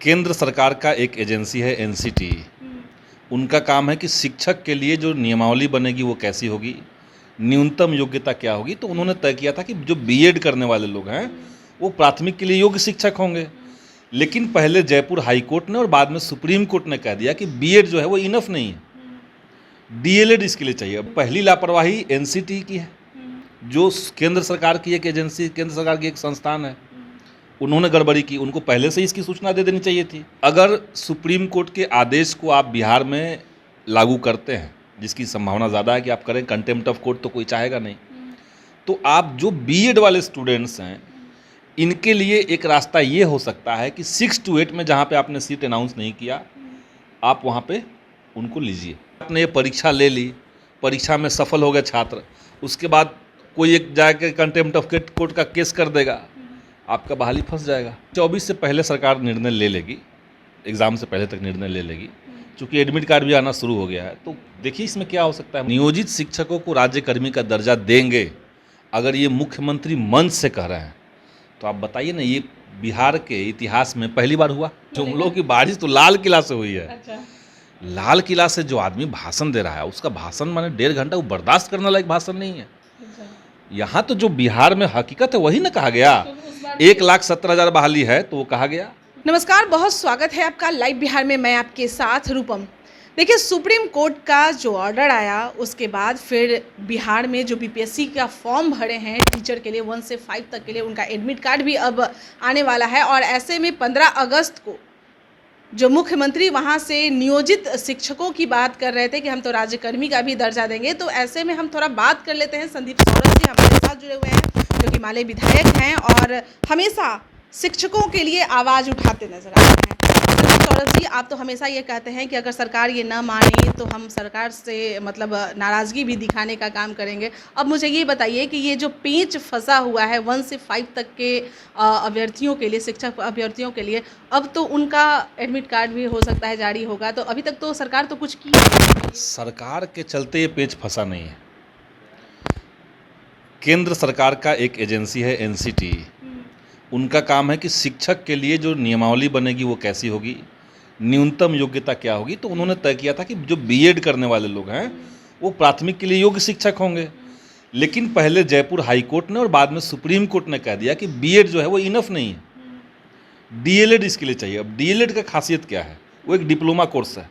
केंद्र सरकार का एक एजेंसी है एनसीटी। उनका काम है कि शिक्षक के लिए जो नियमावली बनेगी वो कैसी होगी, न्यूनतम योग्यता क्या होगी। तो उन्होंने तय किया था कि जो बीएड करने वाले लोग हैं वो प्राथमिक के लिए योग्य शिक्षक होंगे। लेकिन पहले जयपुर हाई कोर्ट ने और बाद में सुप्रीम कोर्ट ने कह दिया कि बीएड जो है वो इनफ नहीं है, डीएलएड इसके लिए चाहिए। पहली लापरवाही एनसीटी की है, जो केंद्र सरकार की एक एजेंसी, केंद्र सरकार की एक संस्थान है। उन्होंने गड़बड़ी की, उनको पहले से इसकी सूचना दे देनी चाहिए थी। अगर सुप्रीम कोर्ट के आदेश को आप बिहार में लागू करते हैं, जिसकी संभावना ज़्यादा है कि आप करें, कंटेम्प्ट ऑफ कोर्ट तो कोई चाहेगा नहीं, तो आप जो बीएड वाले स्टूडेंट्स हैं इनके लिए एक रास्ता ये हो सकता है कि 6 to 8 में जहाँ पे आपने सीट अनाउंस नहीं किया, आप वहाँ पे उनको लीजिए। आपने ये परीक्षा ले ली, परीक्षा में सफल हो गए छात्र, उसके बाद कोई एक जाकर कंटेम्प्ट ऑफ कोर्ट का केस कर देगा, आपका बहाली फंस जाएगा। 24 से पहले सरकार निर्णय ले लेगी, एग्ज़ाम से पहले तक निर्णय ले लेगी। चूँकि एडमिट कार्ड भी आना शुरू हो गया है, तो देखिए इसमें क्या हो सकता है। नियोजित शिक्षकों को राज्यकर्मी का दर्जा देंगे, अगर ये मुख्यमंत्री मंच से कह रहे हैं, तो आप बताइए ना, ये बिहार के इतिहास में पहली बार हुआ। जुमलों की बारिश तो लाल किला से हुई है। अच्छा। लाल किला से जो आदमी भाषण दे रहा है, उसका भाषण माने 1.5 घंटा वो बर्दाश्त करने लायक भाषण नहीं है। अच्छा। यहाँ तो जो बिहार में हकीकत है वही ना कहा गया। 1,17,000 बहाली है तो वो कहा गया। नमस्कार, बहुत स्वागत है आपका लाइव बिहार में। मैं आपके साथ रूपम। देखिए, सुप्रीम कोर्ट का जो ऑर्डर आया उसके बाद फिर बिहार में जो बीपीएससी का फॉर्म भरे हैं टीचर के लिए 1 से 5 तक के लिए, उनका एडमिट कार्ड भी अब आने वाला है। और ऐसे में 15 अगस्त को जो मुख्यमंत्री वहां से नियोजित शिक्षकों की बात कर रहे थे कि हम तो राज्यकर्मी का भी दर्जा देंगे, तो ऐसे में हम थोड़ा बात कर लेते हैं। संदीप सौरभ जी हमारे साथ जुड़े हुए हैं, जो कि हिमालय विधायक हैं और हमेशा शिक्षकों के लिए आवाज़ उठाते नजर आ रहे हैं। सौरभ जी, आप तो हमेशा ये कहते हैं कि अगर सरकार ये ना माने तो हम सरकार से मतलब नाराज़गी भी दिखाने का काम करेंगे। अब मुझे ये बताइए कि ये जो पेंच फंसा हुआ है 1 से 5 तक के अभ्यर्थियों के लिए, शिक्षक अभ्यर्थियों के लिए, अब तो उनका एडमिट कार्ड भी हो सकता है जारी होगा, तो अभी तक तो सरकार तो कुछ की नहीं। सरकार के चलते ये पेच फंसा नहीं है। केंद्र सरकार का एक एजेंसी है एनसीटी। उनका काम है कि शिक्षक के लिए जो नियमावली बनेगी वो कैसी होगी, न्यूनतम योग्यता क्या होगी। तो उन्होंने तय किया था कि जो बीएड करने वाले लोग हैं वो प्राथमिक के लिए योग्य शिक्षक होंगे। लेकिन पहले जयपुर हाई कोर्ट ने और बाद में सुप्रीम कोर्ट ने कह दिया कि बीएड जो है वो इनफ नहीं है, डीएलएड इसके लिए चाहिए। अब डीएलएड का खासियत क्या है, वो एक डिप्लोमा कोर्स है।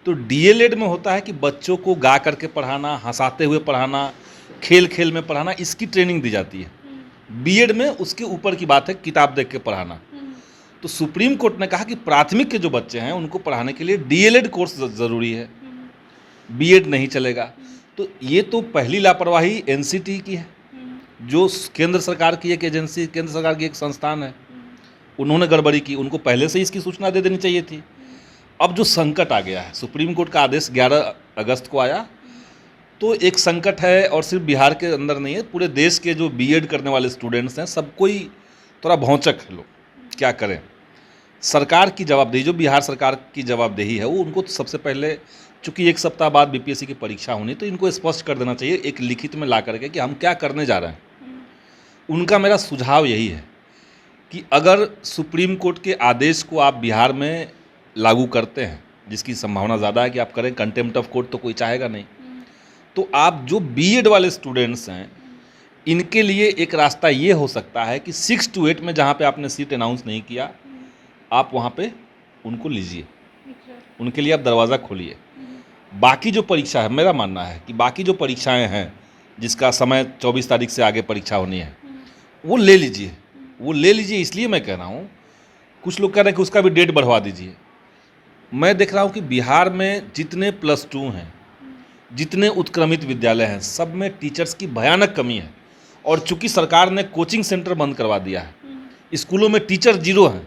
तो डीएलएड में होता है कि बच्चों को गा करके पढ़ाना, हंसाते हुए पढ़ाना, खेल खेल में पढ़ाना, इसकी ट्रेनिंग दी जाती है। बीएड में उसके ऊपर की बात है, किताब देख के पढ़ाना। तो सुप्रीम कोर्ट ने कहा कि प्राथमिक के जो बच्चे हैं उनको पढ़ाने के लिए डीएलएड कोर्स ज़रूरी है, बीएड नहीं चलेगा। तो ये तो पहली लापरवाही एनसीटी की है, जो केंद्र सरकार की एक एजेंसी, केंद्र सरकार की एक संस्थान है। उन्होंने गड़बड़ी की, उनको पहले से इसकी सूचना दे देनी चाहिए थी। अब जो संकट आ गया है, सुप्रीम कोर्ट का आदेश 11 अगस्त को आया, तो एक संकट है। और सिर्फ बिहार के अंदर नहीं है, पूरे देश के जो बीएड करने वाले स्टूडेंट्स हैं सब कोई थोड़ा भौचक है। लोग क्या करें, सरकार की जवाबदेही, जो बिहार सरकार की जवाबदेही है, वो उनको सबसे पहले, चूँकि 1 सप्ताह बाद बीपीएससी की परीक्षा होनी, तो इनको स्पष्ट कर देना चाहिए एक लिखित में ला करके कि हम क्या करने जा रहे हैं। उनका मेरा सुझाव यही है कि अगर सुप्रीम कोर्ट के आदेश को आप बिहार में लागू करते हैं, जिसकी संभावना ज़्यादा है कि आप करें, कंटेम्प्ट ऑफ कोर्ट तो कोई चाहेगा नहीं, तो आप जो बीएड वाले स्टूडेंट्स हैं इनके लिए एक रास्ता ये हो सकता है कि 6 to 8 में जहाँ पे आपने सीट अनाउंस नहीं किया, आप वहाँ पे उनको लीजिए, उनके लिए आप दरवाज़ा खोलिए। बाकी जो परीक्षा है, मेरा मानना है कि बाकी जो परीक्षाएं हैं जिसका समय 24 तारीख से आगे परीक्षा होनी है, वो ले लीजिए, वो ले लीजिए। इसलिए मैं कह रहा हूँ, कुछ लोग कह रहे हैं कि उसका भी डेट बढ़वा दीजिए। मैं देख रहा हूँ कि बिहार में जितने +2 हैं, जितने उत्क्रमित विद्यालय हैं, सब में टीचर्स की भयानक कमी है। और चूंकि सरकार ने कोचिंग सेंटर बंद करवा दिया है, स्कूलों में टीचर 0 हैं,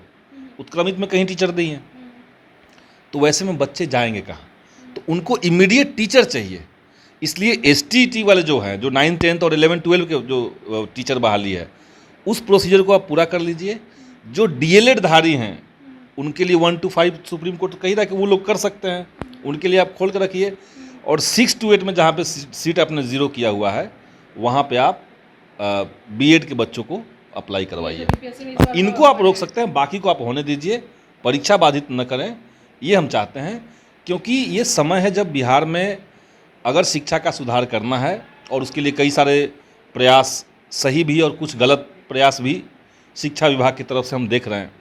उत्क्रमित में कहीं टीचर नहीं है, तो वैसे में बच्चे जाएंगे कहाँ। तो उनको इमीडिएट टीचर चाहिए। इसलिए एसटीईटी वाले जो हैं, जो 9, 10 और 11, 12 के जो टीचर बहाली है, उस प्रोसीजर को आप पूरा कर लीजिए। जो डीएलएड धारी हैं उनके लिए 1 to 5 सुप्रीम कोर्ट कही था कि वो लोग कर सकते हैं, उनके लिए आप खोल कर रखिए। और 6 to 8 में जहाँ पे सीट आपने 0 किया हुआ है, वहाँ पे आप बीएड के बच्चों को अप्लाई करवाइए। इनको आप रोक सकते हैं, बाकी को आप होने दीजिए। परीक्षा बाधित न करें, ये हम चाहते हैं। क्योंकि ये समय है जब बिहार में अगर शिक्षा का सुधार करना है, और उसके लिए कई सारे प्रयास सही भी और कुछ गलत प्रयास भी शिक्षा विभाग की तरफ से हम देख रहे हैं,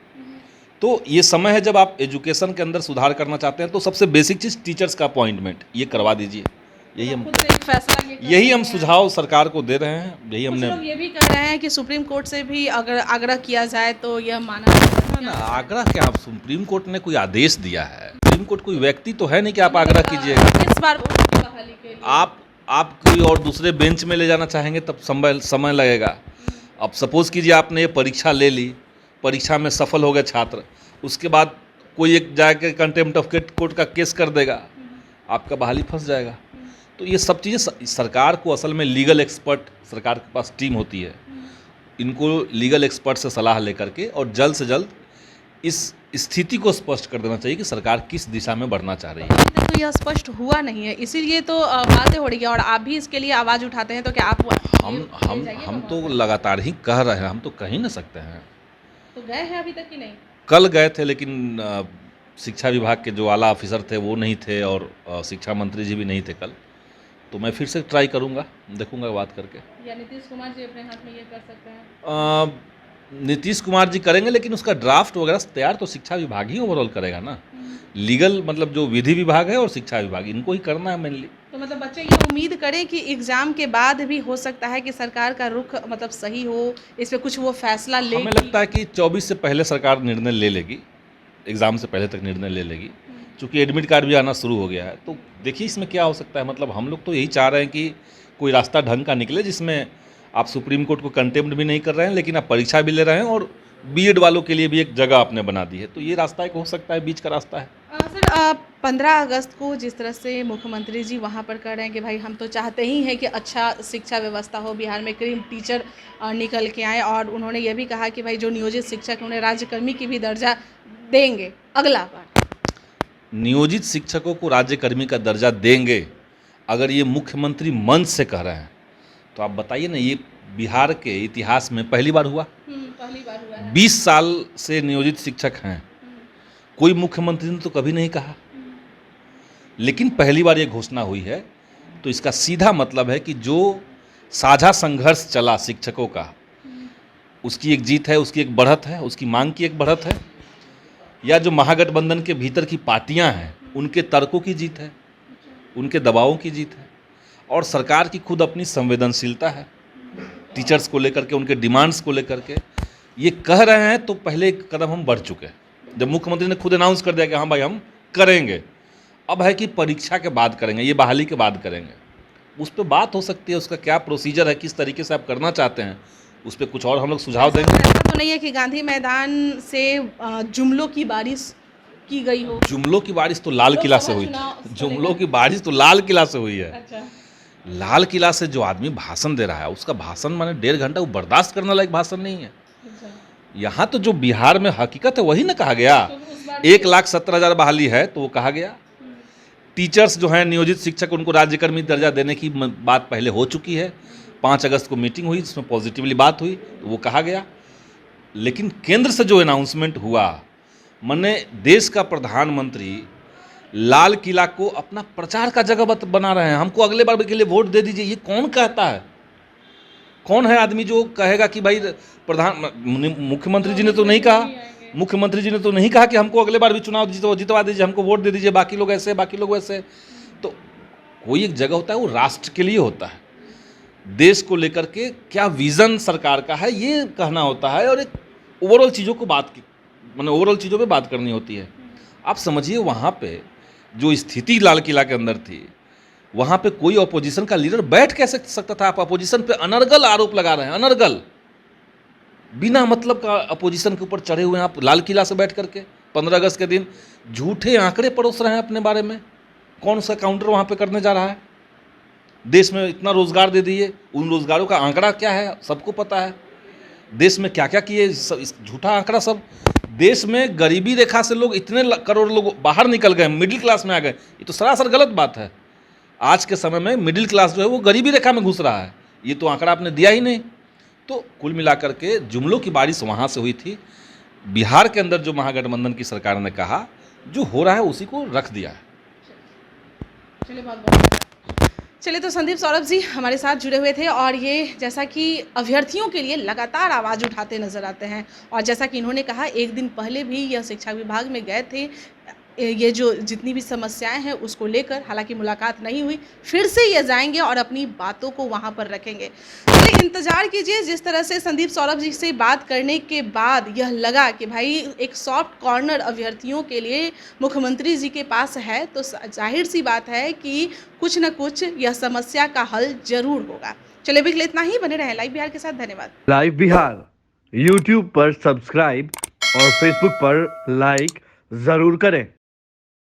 तो ये समय है जब आप एजुकेशन के अंदर सुधार करना चाहते हैं तो सबसे बेसिक चीज़ टीचर्स का अपॉइंटमेंट ये करवा दीजिए। यही हम खुद से एक फैसला ये कर यही हम सकते हैं। सुझाव सरकार को दे रहे हैं, यही कुछ हमने। लोग ये भी कह रहे हैं कि सुप्रीम कोर्ट से भी अगर आग्रह किया जाए तो यह माना जाएगा। ना आग्रह क्या, आप सुप्रीम कोर्ट ने कोई आदेश दिया है? सुप्रीम कोर्ट कोई व्यक्ति तो है नहीं कि आप आग्रह कीजिएगा। इस बार बहाली के लिए आप कोई और दूसरे बेंच में ले जाना चाहेंगे तब समय लगेगा। अब सपोज़ कीजिए आपने ये परीक्षा ले ली, परीक्षा में सफल हो गए छात्र, उसके बाद कोई एक जाके कंटेम्प्ट ऑफ कोर्ट का केस कर देगा, आपका बहाली फंस जाएगा। तो ये सब चीज़ें सरकार को, असल में लीगल एक्सपर्ट सरकार के पास टीम होती है, इनको लीगल एक्सपर्ट से सलाह लेकर के और जल्द से जल्द इस स्थिति को स्पष्ट कर देना चाहिए कि सरकार किस दिशा में बढ़ना चाह रही है। अभी तक तो यह स्पष्ट हुआ नहीं है, इसीलिए तो बातें हो रही है और आप भी इसके लिए आवाज़ उठाते हैं। तो क्या आप हम तो लगातार ही कह रहे हैं, हम तो कह ही नहीं सकते हैं। तो गए हैं अभी तक कि नहीं? कल गए थे, लेकिन शिक्षा विभाग के जो आला ऑफिसर थे वो नहीं थे और शिक्षा मंत्री जी भी नहीं थे कल। तो मैं फिर से ट्राई करूँगा, देखूँगा बात करके। या नीतीश कुमार जी अपने हाथ में ये कर सकते हैं? नीतीश कुमार जी करेंगे, लेकिन उसका ड्राफ्ट वगैरह तैयार तो शिक्षा विभाग ही ओवरऑल करेगा ना। लीगल मतलब जो विधि विभाग है और शिक्षा विभाग, इनको ही करना है मेनली। तो मतलब बच्चे ये उम्मीद करें कि एग्जाम के बाद भी हो सकता है कि सरकार का रुख मतलब सही हो, इस पे कुछ वो फैसला ले। हमें लगता है कि 24 से पहले सरकार निर्णय ले लेगी, एग्ज़ाम से पहले तक निर्णय ले लेगी, क्योंकि एडमिट कार्ड भी आना शुरू हो गया है। तो देखिए इसमें क्या हो सकता है। मतलब हम लोग तो यही चाह रहे हैं कि कोई रास्ता ढंग का निकले, जिसमें आप सुप्रीम कोर्ट को कंटेम्प्ट भी नहीं कर रहे हैं, लेकिन आप परीक्षा भी ले रहे हैं और बीएड वालों के लिए भी एक जगह आपने बना दी है। तो ये रास्ता एक हो सकता है, बीच का रास्ता है। सर 15 अगस्त को जिस तरह से मुख्यमंत्री जी वहाँ पर कह रहे हैं कि भाई हम तो चाहते ही हैं कि अच्छा शिक्षा व्यवस्था हो, बिहार में क्रीम टीचर निकल के आए, और उन्होंने ये भी कहा कि भाई जो नियोजित शिक्षक उन्हें राज्यकर्मी की भी दर्जा देंगे अगला बार। नियोजित शिक्षकों को राज्यकर्मी का दर्जा देंगे, अगर ये मुख्यमंत्री मंच से कह रहे हैं तो आप बताइए ना, ये बिहार के इतिहास में पहली बार हुआ। पहली बार हुआ है। 20 साल से नियोजित शिक्षक हैं, कोई मुख्यमंत्री ने तो कभी नहीं कहा, लेकिन पहली बार ये घोषणा हुई है। तो इसका सीधा मतलब है कि जो साझा संघर्ष चला शिक्षकों का, उसकी एक जीत है, उसकी एक बढ़त है, उसकी मांग की एक बढ़त है, या जो महागठबंधन के भीतर की पार्टियां हैं उनके तर्कों की जीत है, उनके दबावों की जीत है, और सरकार की खुद अपनी संवेदनशीलता है टीचर्स को लेकर के, उनके डिमांड्स को लेकर के। ये कह रहे हैं तो पहले एक कदम हम बढ़ चुके हैं, जब मुख्यमंत्री ने खुद अनाउंस कर दिया कि हाँ भाई हम करेंगे। अब है कि परीक्षा के बाद करेंगे, ये बहाली के बाद करेंगे, उस पर बात हो सकती है, उसका क्या प्रोसीजर है, किस तरीके से आप करना चाहते हैं, उस पर कुछ और हम लोग सुझाव देंगे। ऐसा तो नहीं है कि गांधी मैदान से जुमलों की बारिश की गई हो? जुमलों की बारिश तो लाल किला से हुई थी, जुमलों की बारिश तो लाल किला से हुई है। अच्छा। लाल किला से जो आदमी भाषण दे रहा है, उसका भाषण माने 1.5 घंटा वो बर्दाश्त करने लायक भाषण नहीं है। यहाँ तो जो बिहार में हकीकत है वही ना कहा गया। 1,17,000 बहाली है तो वो कहा गया। टीचर्स जो हैं नियोजित शिक्षक, उनको राज्यकर्मी दर्जा देने की बात पहले हो चुकी है। 5 अगस्त को मीटिंग हुई, जिसमें पॉजिटिवली बात हुई, तो वो कहा गया। लेकिन केंद्र से जो अनाउंसमेंट हुआ, माने देश का प्रधानमंत्री लाल किला को अपना प्रचार का जगह बना रहे हैं, हमको अगले बार के लिए वोट दे दीजिए। ये कौन कहता है? कौन है आदमी जो कहेगा कि भाई मुख्यमंत्री जी ने तो नहीं कहा, मुख्यमंत्री जी ने तो नहीं कहा कि हमको अगले बार भी चुनाव जितवा दीजिए, हमको वोट दे दीजिए, बाकी लोग ऐसे बाकी लोग वैसे। तो कोई एक जगह होता है, वो राष्ट्र के लिए होता है, देश को लेकर के क्या विज़न सरकार का है ये कहना होता है, और एक ओवरऑल चीज़ों को ओवरऑल चीज़ों पे बात करनी होती है। आप समझिए वहाँ पे जो स्थिति लाल किला के अंदर थी, वहाँ पे कोई अपोजिशन का लीडर बैठ कैसे सकता था? आप अपोजिशन पे अनर्गल आरोप लगा रहे हैं, अनर्गल बिना मतलब का अपोजिशन के ऊपर चढ़े हुए हैं आप लाल किला से बैठ करके। 15 अगस्त के दिन झूठे आंकड़े परोस रहे हैं अपने बारे में। कौन सा काउंटर वहाँ पे करने जा रहा है? देश में इतना रोजगार दे दिए, उन रोजगारों का आंकड़ा क्या है सबको पता है। देश में क्या क्या किए, झूठा आंकड़ा सब। देश में गरीबी रेखा से लोग इतने करोड़ लोग बाहर निकल गए, मिडिल क्लास में आ गए, ये तो सरासर गलत बात है। आज के समय में मिडिल क्लास जो है वो गरीबी रेखा में घुस रहा है, ये तो आंकड़ा आपने दिया ही नहीं। तो कुल मिलाकर के जुमलों की बारिश वहाँ से हुई थी। बिहार के अंदर जो महागठबंधन की सरकार ने कहा, जो हो रहा है उसी को रख दिया है। चलिए बहुत बहुत चलिए, तो संदीप सौरभ जी हमारे साथ जुड़े हुए थे और ये जैसा कि अभ्यर्थियों के लिए लगातार आवाज़ उठाते नजर आते हैं, और जैसा कि इन्होंने कहा एक दिन पहले भी यह शिक्षा विभाग में गए थे, ये जो जितनी भी समस्याएं हैं उसको लेकर, हालांकि मुलाकात नहीं हुई, फिर से ये जाएंगे और अपनी बातों को वहां पर रखेंगे। चलिए इंतजार कीजिए, जिस तरह से संदीप सौरभ जी से बात करने के बाद यह लगा कि भाई एक सॉफ्ट कॉर्नर अभ्यर्थियों के लिए मुख्यमंत्री जी के पास है, तो जाहिर सी बात है कि कुछ न कुछ यह समस्या का हल जरूर होगा। चलिए अभी के लिए इतना ही, बने रहे लाइव बिहार के साथ। धन्यवाद। लाइव बिहार यूट्यूब पर सब्सक्राइब और फेसबुक पर लाइक जरूर करें।